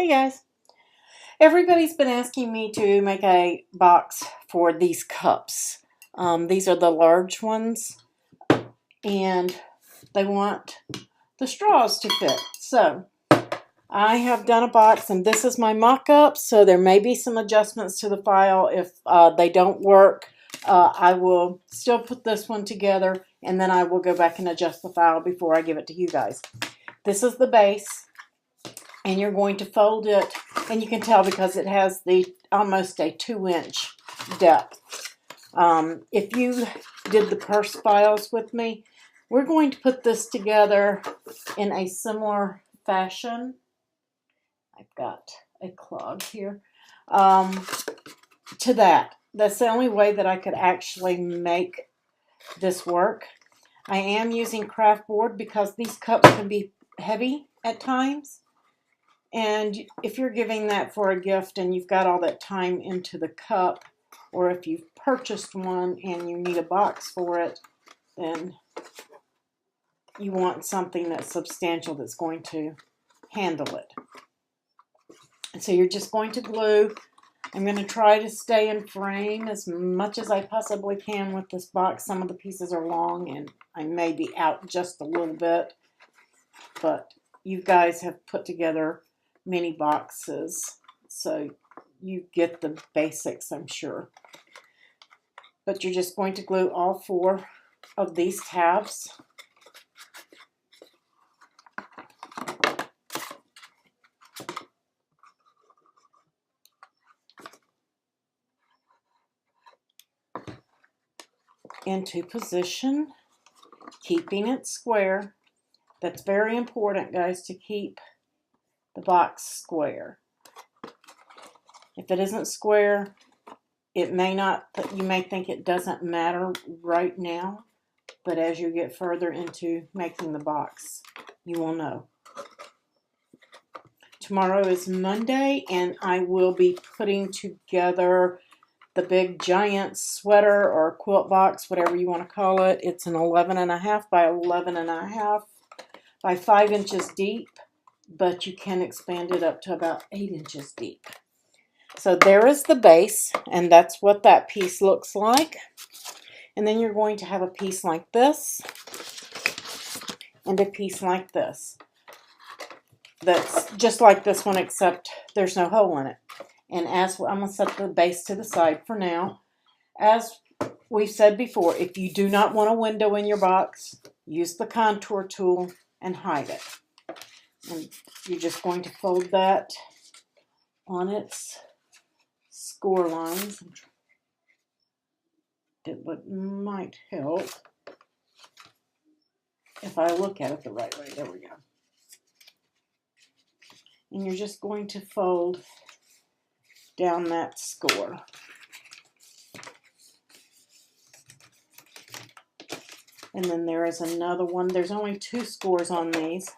Hey guys, everybody's been asking me to make a box for these cups. These are the large ones and they want the straws to fit. So I have done a box and this is my mock-up, so there may be some adjustments to the file. If they don't work, I will still put this one together and then I will go back and adjust the file before I give it to you guys. This is the base. And you're going to fold it, and you can tell because it has the almost a 2-inch depth. If you did the purse files with me, we're going to put this together in a similar fashion. I've got a clog here. To that. That's the only way that I could actually make this work. I am using craft board because these cups can be heavy at times. And if you're giving that for a gift and you've got all that time into the cup, or if you've purchased one and you need a box for it, then you want something that's substantial that's going to handle it. And so you're just going to glue. I'm going to try to stay in frame as much as I possibly can with this box. Some of the pieces are long and I may be out just a little bit, but you guys have put together many boxes, so you get the basics, I'm sure. But you're just going to glue all 4 of these tabs. Into position, keeping it square. That's very important, guys, to keep the box square. If it isn't square, it may not, you may think it doesn't matter right now, but as you get further into making the box, you will know. Tomorrow is Monday, and I will be putting together the big giant sweater or quilt box, whatever you want to call it. It's an 11.5 by 11.5 by 5 inches deep, but you can expand it up to about 8 inches deep. So there is the base, and that's what that piece looks like. And then you're going to have a piece like this and a piece like this. That's just like this one, except there's no hole in it. And as I'm going to set the base to the side for now. As we've said before, if you do not want a window in your box, use the contour tool and hide it. And you're just going to fold that on its score lines. It might help if I look at it the right way. There we go. And you're just going to fold down that score. And then there is another one. There's only 2 scores on these.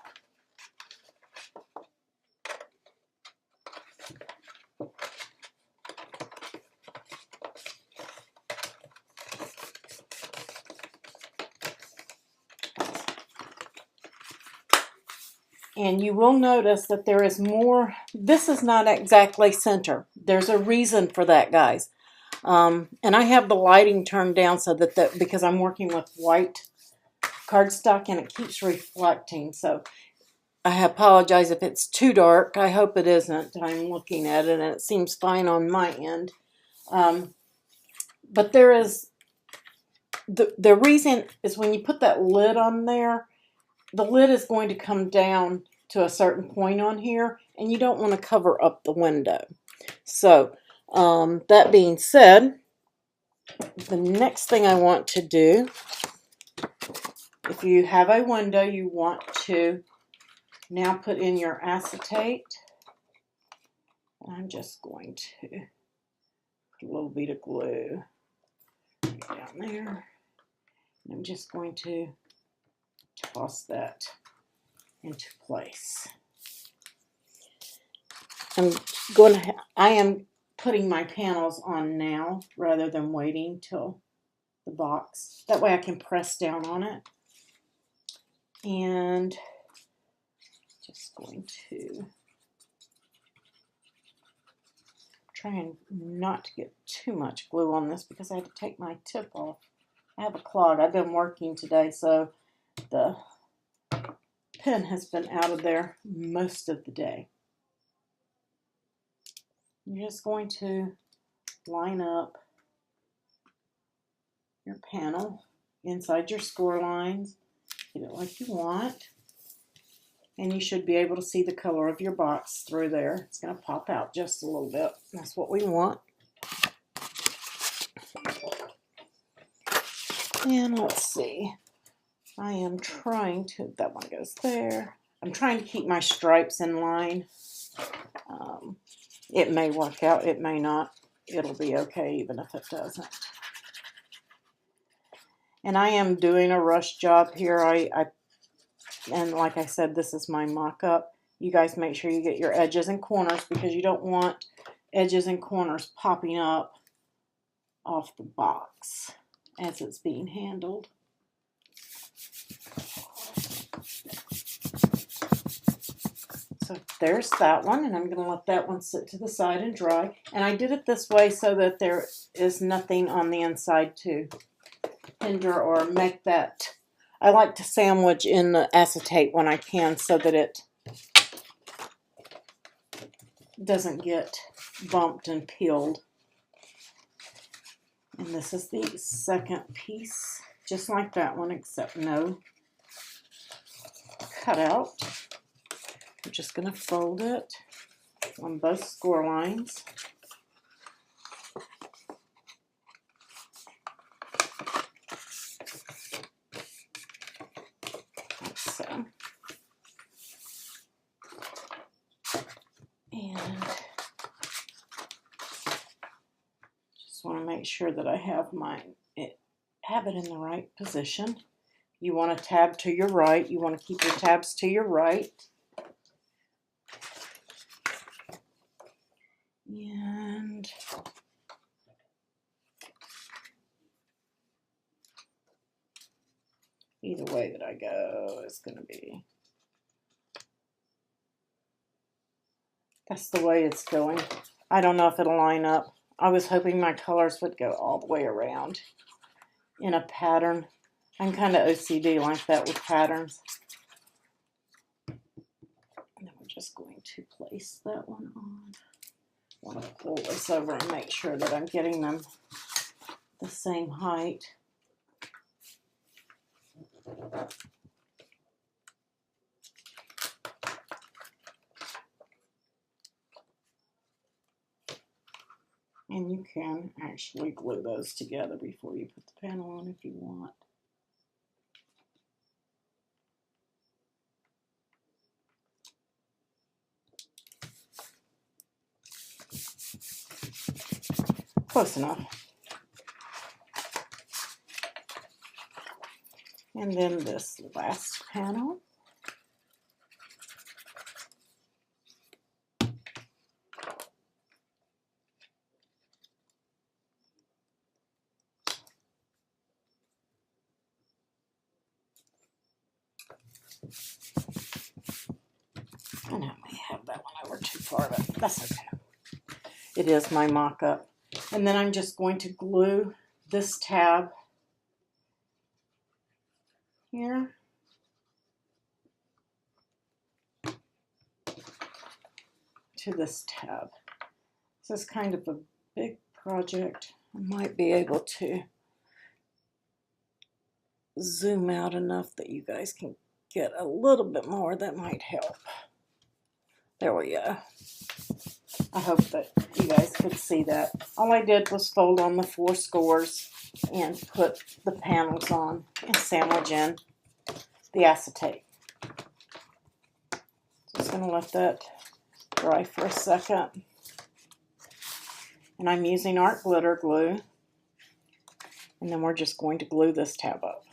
And you will notice that there is more. This is not exactly center. There's a reason for that, guys. And I have the lighting turned down so that because I'm working with white cardstock and it keeps reflecting. So I apologize if it's too dark. I hope it isn't. I'm looking at it and it seems fine on my end. But there is, the reason is when you put that lid on there, the lid is going to come down to a certain point on here, and you don't want to cover up the window. So, that being said, the next thing I want to do, if you have a window, you want to now put in your acetate. I'm just going to put a little bit of glue down there. And I'm just going to toss that into place. I am putting my panels on now rather than waiting till the box. That way I can press down on it. And just going to trying not to get too much glue on this because I had to take my tip off. I have a clog. I've been working today, so the pen has been out of there most of the day. You're just going to line up your panel inside your score lines. Get it like you want. And you should be able to see the color of your box through there. It's going to pop out just a little bit. That's what we want. And let's see. I am trying to, that one goes there. I'm trying to keep my stripes in line. It may work out, it may not. It'll be okay even if it doesn't. And I am doing a rush job here. And like I said, this is my mock-up. You guys make sure you get your edges and corners because you don't want edges and corners popping up off the box as it's being handled. So there's that one, and I'm going to let that one sit to the side and dry. And I did it this way so that there is nothing on the inside to hinder or make that. I like to sandwich in the acetate when I can so that it doesn't get bumped and peeled. And this is the second piece, just like that one, except no cutout. I'm just going to fold it on both score lines. Like so. And just want to make sure that I have it in the right position. You want a tab to your right. You want to keep your tabs to your right. And either way that I go is going to be, that's the way it's going. I don't know if it'll line up. I was hoping my colors would go all the way around in a pattern. I'm kind of OCD like that with patterns. And then we're just going to place that one on. I want to pull this over and make sure that I'm getting them the same height. And you can actually glue those together before you put the panel on if you want. Close enough. And then this last panel. And I may have that one over too far, but that's okay. It is my mock-up. And then I'm just going to glue this tab here to this tab. This is kind of a big project. I might be able to zoom out enough that you guys can get a little bit more. That might help. There we go. I hope that you guys could see that. All I did was fold on the 4 scores and put the panels on and sandwich in the acetate. Just going to let that dry for a second. And I'm using art glitter glue. And then we're just going to glue this tab up.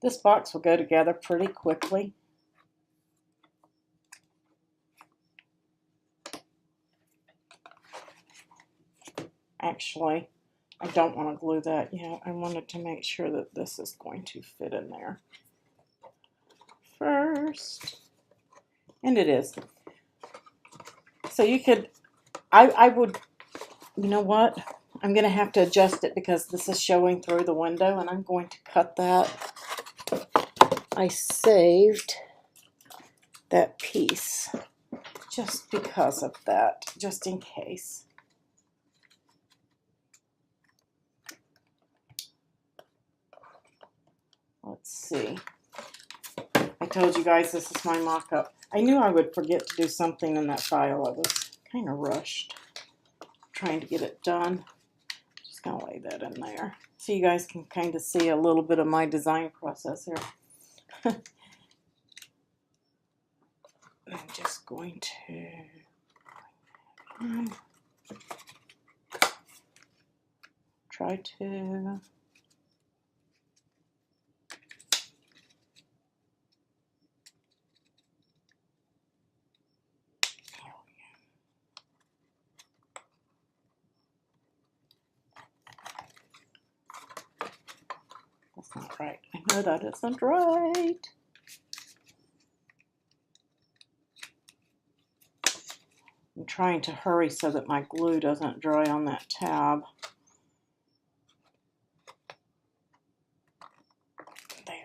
This box will go together pretty quickly. Actually, I don't want to glue that yet. I wanted to make sure that this is going to fit in there first. And it is. So you could, I would, you know what? I'm going to have to adjust it because this is showing through the window, and I'm going to cut that. I saved that piece just because of that, just in case. Let's see. I told you guys this is my mock-up. I knew I would forget to do something in that file. I was kind of rushed trying to get it done. Just going to lay that in there so you guys can kind of see a little bit of my design process here. I'm just going to try to that's not right. I know that isn't right. I'm trying to hurry so that my glue doesn't dry on that tab. There.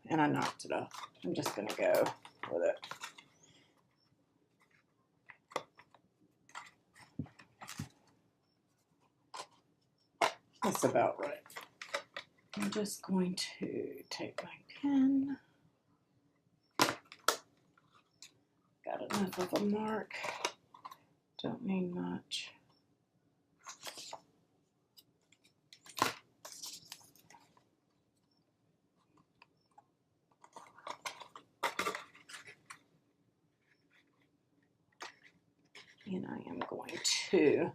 And I knocked it off. I'm just going to go with it. That's about right. I'm just going to take my pen. Got enough of a mark. Don't need much. And I am going to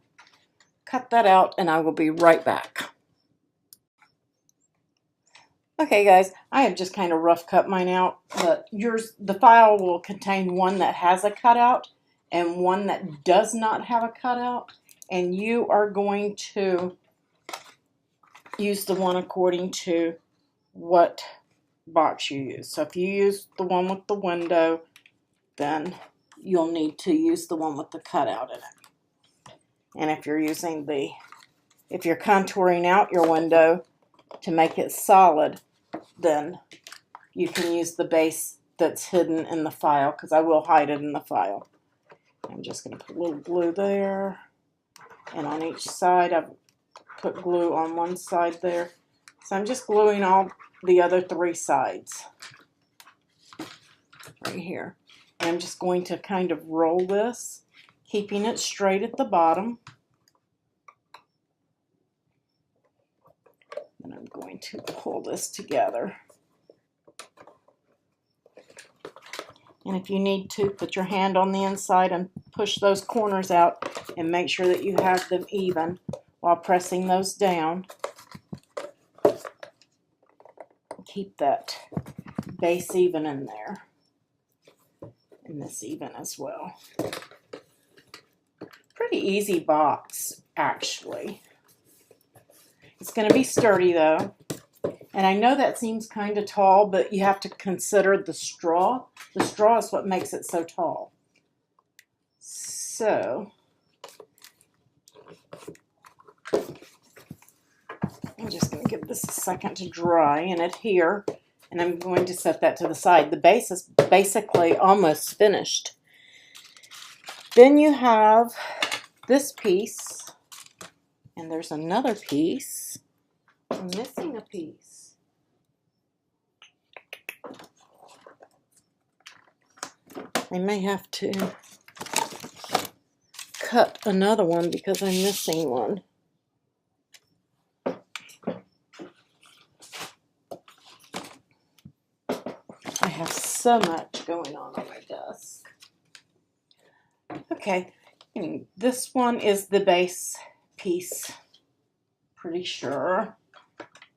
cut that out, and I will be right back. Okay guys, I have just kind of rough cut mine out, but the file will contain one that has a cutout and one that does not have a cutout, and you are going to use the one according to what box you use. So if you use the one with the window, then you'll need to use the one with the cutout in it. And if you're contouring out your window to make it solid, then you can use the base that's hidden in the file, because I will hide it in the file. I'm just going to put a little glue there, and on each side I've put glue on one side there. So I'm just gluing all the other 3 sides right here. And I'm just going to kind of roll this, keeping it straight at the bottom. And I'm going to pull this together. And if you need to, put your hand on the inside and push those corners out and make sure that you have them even while pressing those down. Keep that base even in there. And this even as well. Pretty easy box, actually. It's going to be sturdy though. And I know that seems kind of tall, but you have to consider the straw. The straw is what makes it so tall. So, I'm just going to give this a second to dry and adhere. And I'm going to set that to the side. The base is basically almost finished. Then you have this piece. And there's another piece. I'm missing a piece. I may have to cut another one because I'm missing one. I have so much going on my desk. Okay, and this one is the base piece. Pretty sure.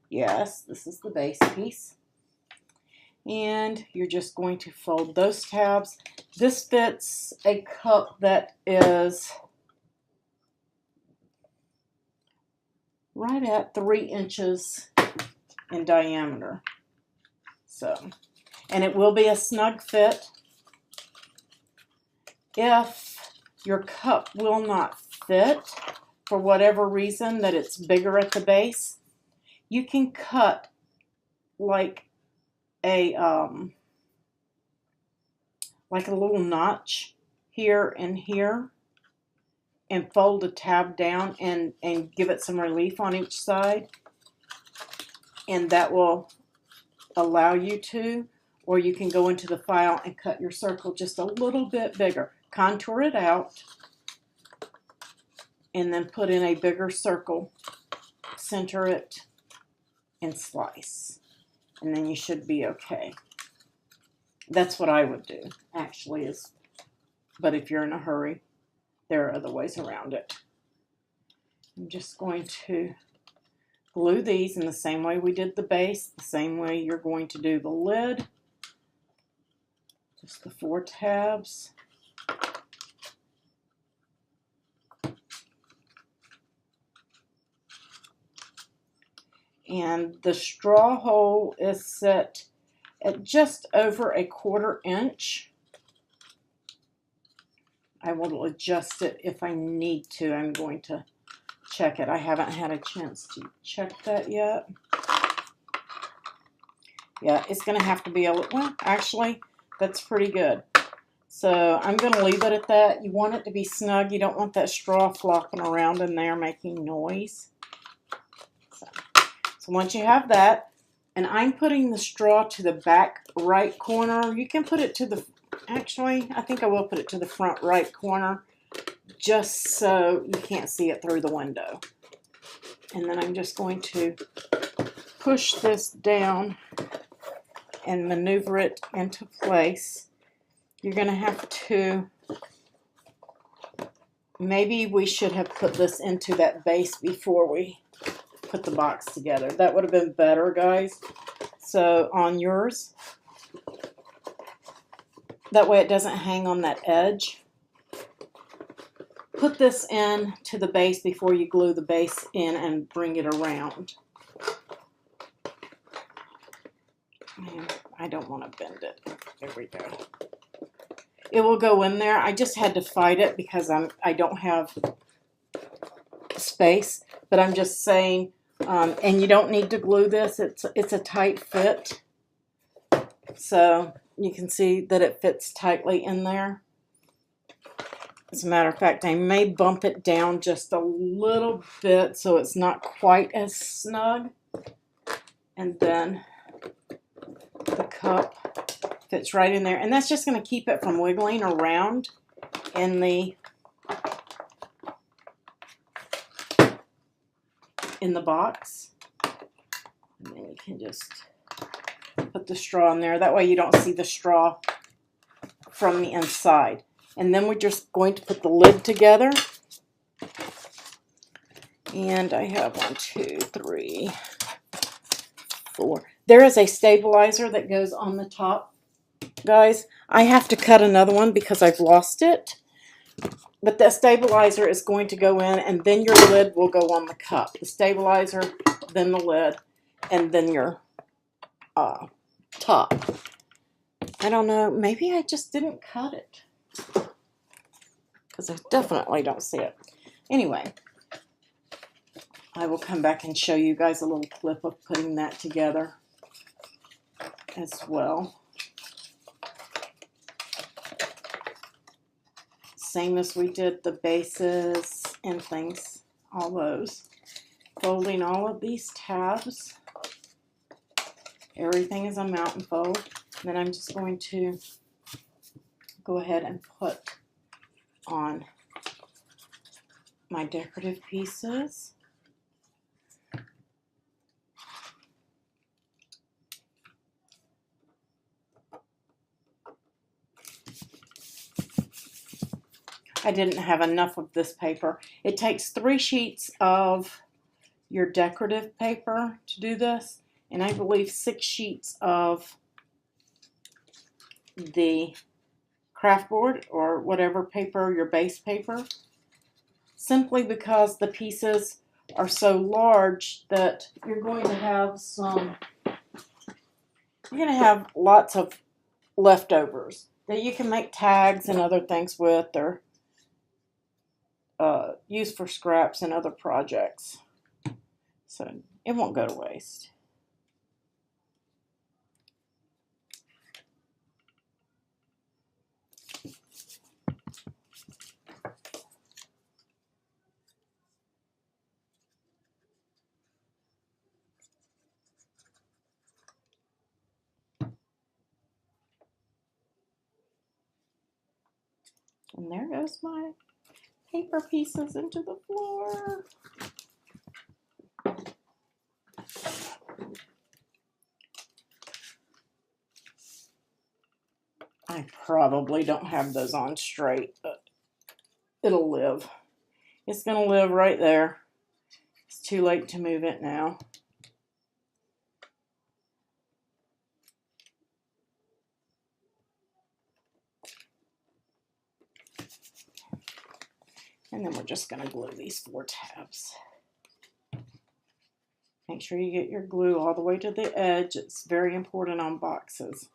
Yes, this is the base piece. And you're just going to fold those tabs. This fits a cup that is right at 3 inches in diameter. So, and it will be a snug fit if your cup will not fit for whatever reason, that it's bigger at the base, you can cut like a little notch here and here and fold a tab down and give it some relief on each side, and that will allow you to, or you can go into the file and cut your circle just a little bit bigger, contour it out, and then put in a bigger circle, center it, and slice, and then you should be okay. That's what I would do, actually, but if you're in a hurry, there are other ways around it. I'm just going to glue these in the same way we did the base, the same way you're going to do the lid. Just the 4 tabs. And the straw hole is set at just over a 1/4 inch. I will adjust it if I need to. I'm going to check it. I haven't had a chance to check that yet. Yeah, it's going to have to be a little, well, actually, that's pretty good. So I'm going to leave it at that. You want it to be snug. You don't want that straw flopping around in there making noise. So once you have that, and I'm putting the straw to the back right corner. You can put it to the, actually, I think I will put it to the front right corner, just so you can't see it through the window. And then I'm just going to push this down and maneuver it into place. You're going to have to, maybe we should have put this into that base before we put the box together. That would have been better, guys. So on yours, that way it doesn't hang on that edge. Put this in to the base before you glue the base in and bring it around. And I don't want to bend it. There we go. It will go in there. I just had to fight it because I don't have space. But I'm just saying, and you don't need to glue this. It's a tight fit. So you can see that it fits tightly in there. As a matter of fact, I may bump it down just a little bit so it's not quite as snug. And then the cup fits right in there. And that's just going to keep it from wiggling around in the box. And then you can just put the straw in there. That way you don't see the straw from the inside. And then we're just going to put the lid together. And I have 1, 2, 3, 4. There is a stabilizer that goes on the top, guys. I have to cut another one because I've lost it. But that stabilizer is going to go in, and then your lid will go on the cup. The stabilizer, then the lid, and then your top. I don't know. Maybe I just didn't cut it, because I definitely don't see it. Anyway, I will come back and show you guys a little clip of putting that together as well. Same as we did the bases and things, all those. Folding all of these tabs. Everything is a mountain fold. And then I'm just going to go ahead and put on my decorative pieces. I didn't have enough of this paper. It takes 3 sheets of your decorative paper to do this, and I believe 6 sheets of the craft board or whatever paper, your base paper, simply because the pieces are so large that you're going to have lots of leftovers that you can make tags and other things with, or use for scraps and other projects. So it won't go to waste. And there goes my paper pieces into the floor. I probably don't have those on straight, but it'll live. It's going to live right there. It's too late to move it now. And then we're just going to glue these 4 tabs. Make sure you get your glue all the way to the edge. It's very important on boxes.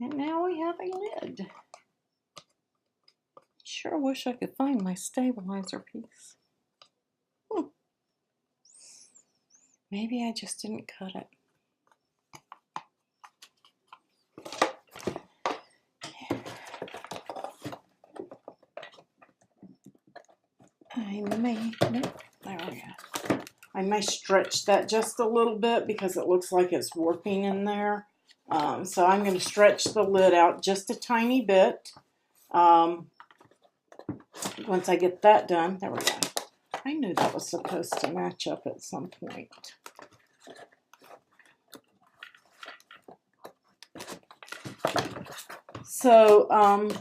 And now we have a lid. Sure wish I could find my stabilizer piece. Maybe I just didn't cut it. I may stretch that just a little bit because it looks like it's warping in there. So I'm going to stretch the lid out just a tiny bit. Once I get that done, there we go. I knew that was supposed to match up at some point. So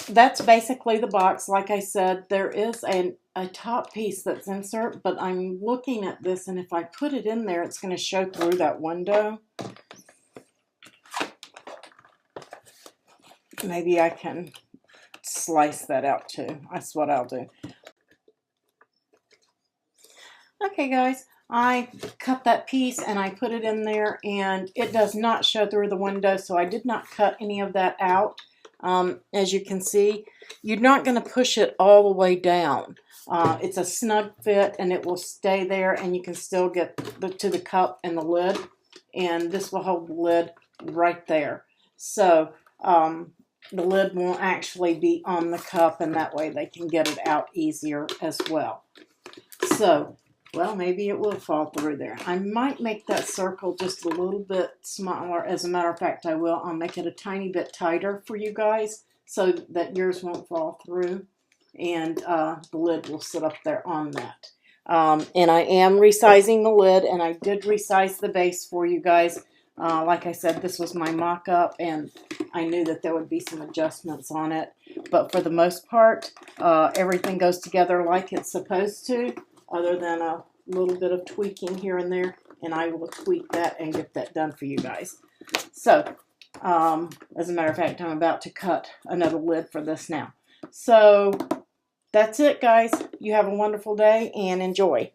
that's basically the box. Like I said, there is a top piece that's insert, but I'm looking at this, and if I put it in there, it's going to show through that window. Maybe I can slice that out too. That's what I'll do. Okay, guys, I cut that piece and I put it in there, and it does not show through the window, so I did not cut any of that out. As you can see, you're not going to push it all the way down. It's a snug fit, and it will stay there, and you can still get to the cup and the lid, and this will hold the lid right there. So the lid won't actually be on the cup, and that way they can get it out easier as well. So, well, maybe it will fall through there. I might make that circle just a little bit smaller. As a matter of fact, I will. I'll make it a tiny bit tighter for you guys so that yours won't fall through, and the lid will sit up there on that. And I am resizing the lid, and I did resize the base for you guys. Like I said, this was my mock-up, and I knew that there would be some adjustments on it. But for the most part, everything goes together like it's supposed to, other than a little bit of tweaking here and there. And I will tweak that and get that done for you guys. So, as a matter of fact, I'm about to cut another lid for this now. So, that's it, guys. You have a wonderful day and enjoy.